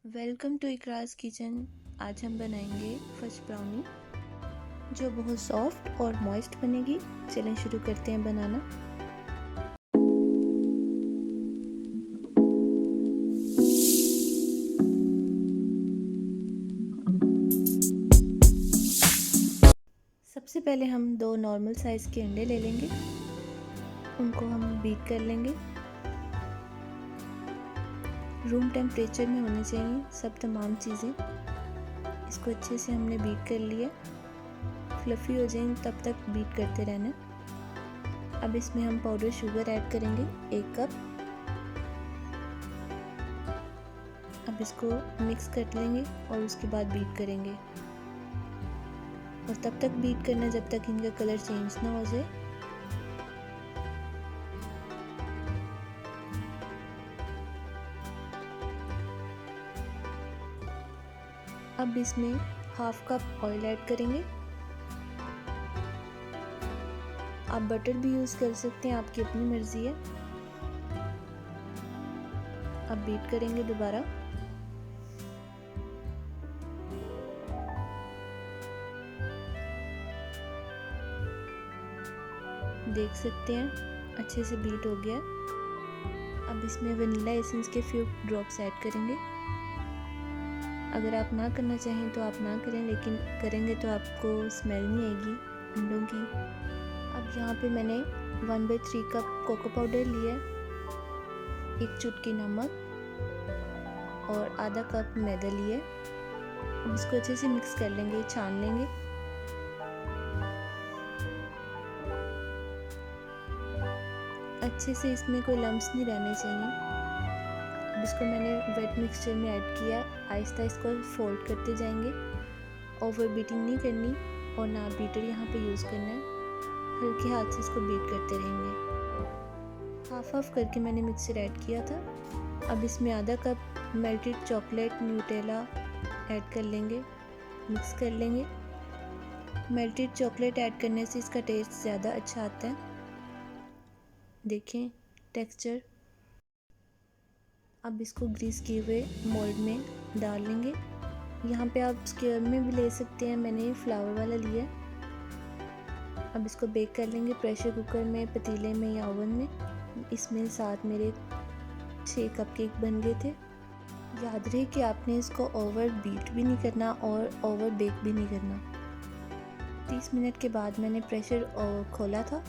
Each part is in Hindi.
Welcome to Ikraj kitchen. आज हम बनाएंगे फज ब्राउनी जो बहुत सॉफ्ट और मॉइस्ट बनेगी। चलें शुरू करते हैं बनाना। सबसे पहले हम 2 नॉर्मल साइज़ के अंडे ले लेंगे, उनको हम बीट कर लेंगे। रूम टेम्परेचर में होनी चाहिए सब तमाम चीज़ें। इसको अच्छे से हमने बीट कर लिया, फ्लफ़ी हो जाए तब तक बीट करते रहना। अब इसमें हम पाउडर शुगर ऐड करेंगे 1 कप। अब इसको मिक्स कर लेंगे और उसके बाद बीट करेंगे और तब तक बीट करना जब तक इनका कलर चेंज ना हो जाए। अब इसमें हाफ कप ऑयल ऐड करेंगे। आप बटर भी यूज़ कर सकते हैं, आपकी अपनी मर्ज़ी है। अब बीट करेंगे दोबारा। देख सकते हैं अच्छे से बीट हो गया। अब इसमें वनीला एसेंस के फ्यू ड्रॉप्स ऐड करेंगे। अगर आप ना करना चाहें तो आप ना करें, लेकिन करेंगे तो आपको स्मेल नहीं आएगी अंडों की। अब यहाँ पे मैंने 1/3 कप कोको पाउडर लिया है, 1 चुटकी नमक और आधा कप मैदा लिया है। अब इसको अच्छे से मिक्स कर लेंगे, छान लेंगे। अच्छे से इसमें कोई लम्स नहीं रहने चाहिए। अब इसको मैंने वेट मिक्सचर में ऐड किया। आहिस्ता इसको फोल्ड करते जाएंगे। ओवर बीटिंग नहीं करनी और ना बीटर यहाँ पे यूज़ करना है। हल्के हाथ से इसको बीट करते रहेंगे। हाफ करके मैंने मिक्सचर ऐड किया था। अब इसमें आधा cup melted chocolate Nutella add कर लेंगे, मिक्स कर लेंगे। मेल्टेड चॉकलेट ऐड करने से इसका टेस्ट ज़्यादा अच्छा आता है। देखें टेक्सचर। अब इसको ग्रीस किए हुए मोल्ड में डाल लेंगे। यहाँ पे आप स्क्वायर में भी ले सकते हैं, मैंने फ्लावर वाला लिया। अब इसको बेक कर लेंगे प्रेशर कुकर में, पतीले में या ओवन में। इसमें साथ मेरे 6 कपकेक बन गए थे। याद रहे कि आपने इसको ओवर बीट भी नहीं करना और ओवर बेक भी नहीं करना। 30 मिनट के बाद मैंने प्रेशर खोला था।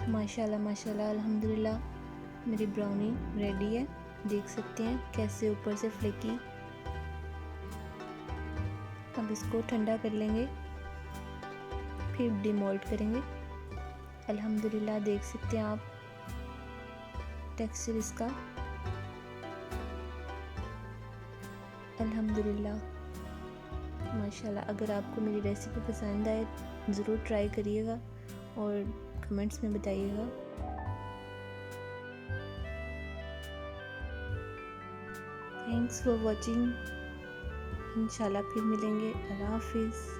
माशाल्लाह माशाल्लाह अल्हम्दुलिल्लाह मेरी ब्राउनी रेडी है। देख सकते हैं कैसे ऊपर से फ्लेकी। अब इसको ठंडा कर लेंगे, फिर डिमोल्ड करेंगे। अल्हम्दुलिल्लाह देख सकते हैं आप टेक्सचर इसका। अल्हम्दुलिल्लाह माशाल्लाह। अगर आपको मेरी रेसिपी पसंद आए ज़रूर ट्राई करिएगा और कमेंट्स में बताइएगा। Thanks for watching. इंशाल्लाह फिर मिलेंगे। अल्लाह हाफिज़।